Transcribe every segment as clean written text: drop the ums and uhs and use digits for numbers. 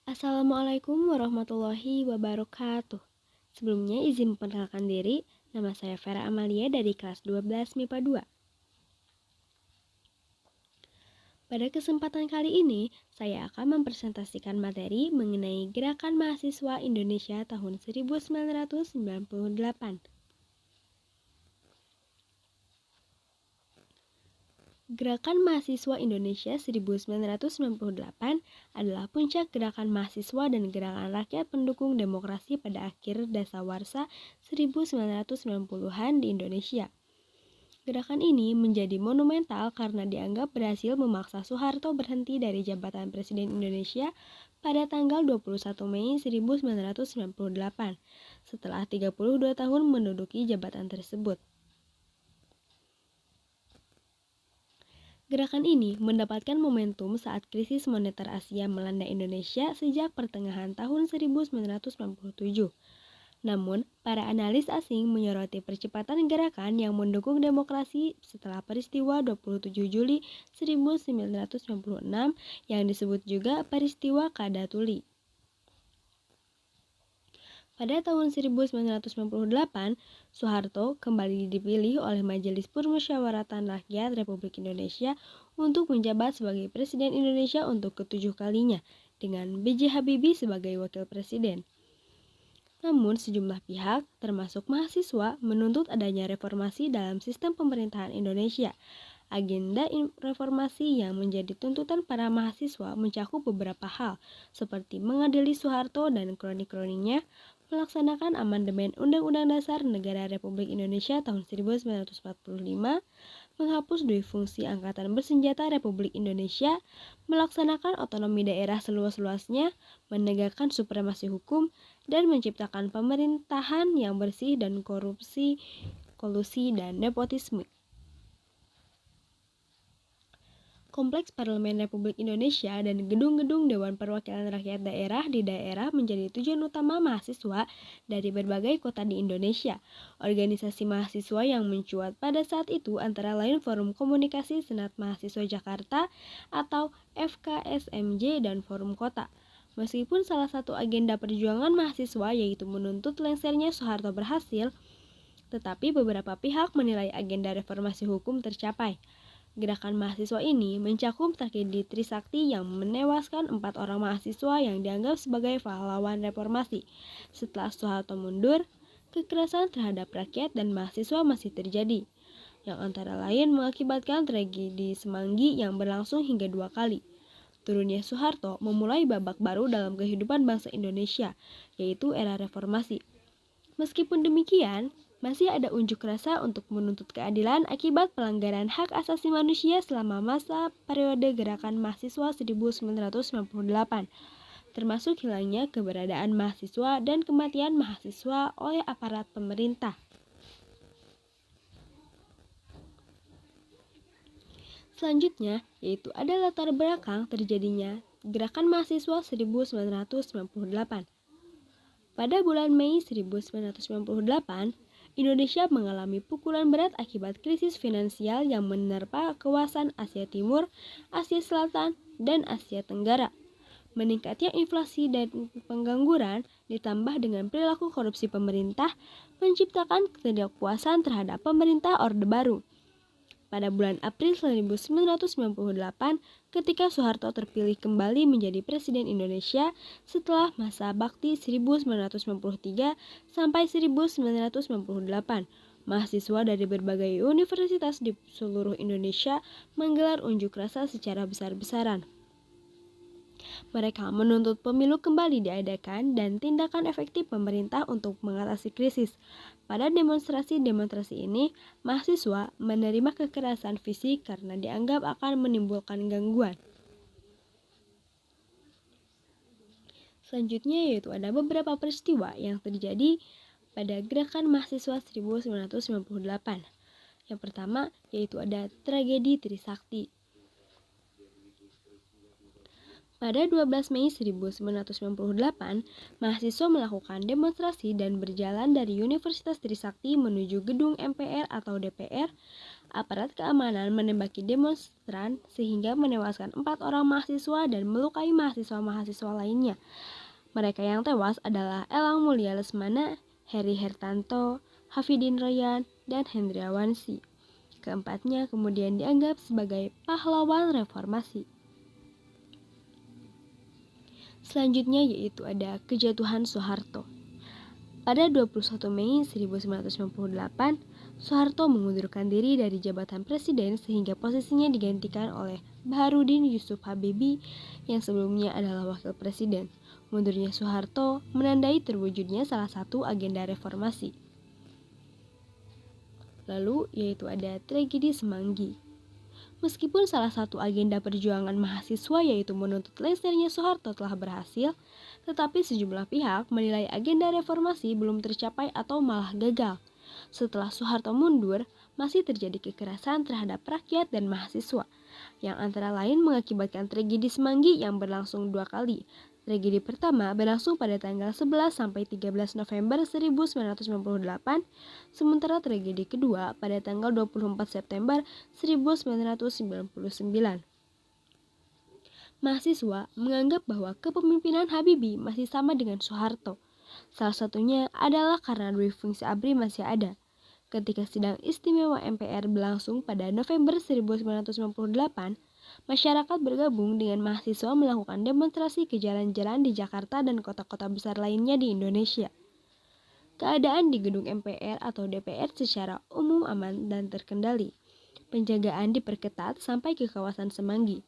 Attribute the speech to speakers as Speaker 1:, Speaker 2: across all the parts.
Speaker 1: Assalamualaikum warahmatullahi wabarakatuh. Sebelumnya izin memperkenalkan diri, nama saya Vera Amalia dari kelas 12 MIPA 2. Pada kesempatan kali ini, saya akan mempresentasikan materi mengenai Gerakan Mahasiswa Indonesia tahun 1998. Gerakan Mahasiswa Indonesia 1998 adalah puncak gerakan mahasiswa dan gerakan rakyat pendukung demokrasi pada akhir dasawarsa 1990-an di Indonesia. Gerakan ini menjadi monumental karena dianggap berhasil memaksa Soeharto berhenti dari jabatan Presiden Indonesia pada tanggal 21 Mei 1998 setelah 32 tahun menduduki jabatan tersebut. Gerakan ini mendapatkan momentum saat krisis moneter Asia melanda Indonesia sejak pertengahan tahun 1997. Namun, para analis asing menyoroti percepatan gerakan yang mendukung demokrasi setelah peristiwa 27 Juli 1996 yang disebut juga peristiwa Kadatuli. Pada tahun 1998, Soeharto kembali dipilih oleh Majelis Permusyawaratan Rakyat Republik Indonesia untuk menjabat sebagai Presiden Indonesia untuk ketujuh kalinya, dengan B.J. Habibie sebagai Wakil Presiden. Namun sejumlah pihak, termasuk mahasiswa, menuntut adanya reformasi dalam sistem pemerintahan Indonesia. Agenda reformasi yang menjadi tuntutan para mahasiswa mencakup beberapa hal, seperti mengadili Soeharto dan kroni-kroninya, melaksanakan amandemen Undang-Undang Dasar Negara Republik Indonesia tahun 1945, menghapus dui fungsi Angkatan Bersenjata Republik Indonesia, melaksanakan otonomi daerah seluas-luasnya, menegakkan supremasi hukum, dan menciptakan pemerintahan yang bersih dan korupsi, kolusi, dan nepotisme. Kompleks Parlemen Republik Indonesia dan gedung-gedung Dewan Perwakilan Rakyat Daerah di daerah menjadi tujuan utama mahasiswa dari berbagai kota di Indonesia. Organisasi mahasiswa yang mencuat pada saat itu antara lain Forum Komunikasi Senat Mahasiswa Jakarta atau FKSMJ dan Forum Kota. Meskipun salah satu agenda perjuangan mahasiswa yaitu menuntut lengsernya Soeharto berhasil, tetapi beberapa pihak menilai agenda reformasi hukum tercapai. Gerakan mahasiswa ini mencakup tragedi Trisakti yang menewaskan 4 orang mahasiswa yang dianggap sebagai pahlawan reformasi. Setelah Soeharto mundur, kekerasan terhadap rakyat dan mahasiswa masih terjadi, yang antara lain mengakibatkan tragedi Semanggi yang berlangsung hingga 2 kali. Turunnya Soeharto memulai babak baru dalam kehidupan bangsa Indonesia, yaitu era reformasi. Meskipun demikian, masih ada unjuk rasa untuk menuntut keadilan akibat pelanggaran hak asasi manusia selama masa periode gerakan mahasiswa 1998, termasuk hilangnya keberadaan mahasiswa dan kematian mahasiswa oleh aparat pemerintah. Selanjutnya, yaitu ada latar belakang terjadinya gerakan mahasiswa 1998. Pada bulan Mei 1998, Indonesia mengalami pukulan berat akibat krisis finansial yang menerpa kawasan Asia Timur, Asia Selatan, dan Asia Tenggara. Meningkatnya inflasi dan pengangguran ditambah dengan perilaku korupsi pemerintah menciptakan ketidakpuasan terhadap pemerintah Orde Baru. Pada bulan April 1998, ketika Soeharto terpilih kembali menjadi Presiden Indonesia setelah masa bakti 1993 sampai 1998, mahasiswa dari berbagai universitas di seluruh Indonesia menggelar unjuk rasa secara besar-besaran. Mereka menuntut pemilu kembali diadakan dan tindakan efektif pemerintah untuk mengatasi krisis. Pada demonstrasi-demonstrasi ini, mahasiswa menerima kekerasan fisik karena dianggap akan menimbulkan gangguan. Selanjutnya yaitu ada beberapa peristiwa yang terjadi pada gerakan mahasiswa 1998. Yang pertama yaitu ada tragedi Trisakti. Pada 12 Mei 1998, mahasiswa melakukan demonstrasi dan berjalan dari Universitas Trisakti menuju gedung MPR atau DPR. Aparat keamanan menembaki demonstran sehingga menewaskan 4 orang mahasiswa dan melukai mahasiswa-mahasiswa lainnya. Mereka yang tewas adalah Elang Mulia Lesmana, Heri Hertanto, Hafidin Royan, dan Hendriawansi. Keempatnya kemudian dianggap sebagai pahlawan reformasi. Selanjutnya yaitu ada kejatuhan Soeharto. Pada 21 Mei 1998, Soeharto mengundurkan diri dari jabatan presiden sehingga posisinya digantikan oleh Baharudin Yusuf Habibie yang sebelumnya adalah wakil presiden. Mundurnya Soeharto menandai terwujudnya salah satu agenda reformasi. Lalu yaitu ada tragedi Semanggi. Meskipun salah satu agenda perjuangan mahasiswa yaitu menuntut lengsernya Soeharto telah berhasil, tetapi sejumlah pihak menilai agenda reformasi belum tercapai atau malah gagal. Setelah Soeharto mundur, masih terjadi kekerasan terhadap rakyat dan mahasiswa, yang antara lain mengakibatkan tragedi Semanggi yang berlangsung 2 kali. Tragedi pertama berlangsung pada tanggal 11 sampai 13 November 1998, sementara tragedi kedua pada tanggal 24 September 1999. Mahasiswa menganggap bahwa kepemimpinan Habibie masih sama dengan Soeharto. Salah satunya adalah karena dua fungsi ABRI masih ada. Ketika sidang istimewa MPR berlangsung pada November 1998, masyarakat bergabung dengan mahasiswa melakukan demonstrasi ke jalan-jalan di Jakarta dan kota-kota besar lainnya di Indonesia. Keadaan di gedung MPR atau DPR secara umum aman dan terkendali. Penjagaan diperketat sampai ke kawasan Semanggi.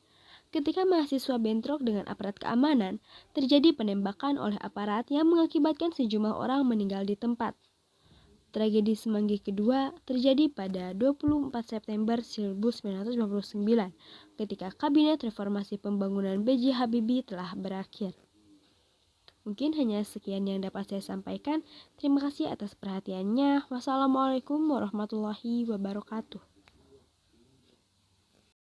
Speaker 1: Ketika mahasiswa bentrok dengan aparat keamanan, terjadi penembakan oleh aparat yang mengakibatkan sejumlah orang meninggal di tempat. Tragedi Semanggi kedua terjadi pada 24 September 1999 ketika Kabinet Reformasi Pembangunan B.J. Habibie telah berakhir. Mungkin hanya sekian yang dapat saya sampaikan. Terima kasih atas perhatiannya. Wassalamualaikum warahmatullahi wabarakatuh.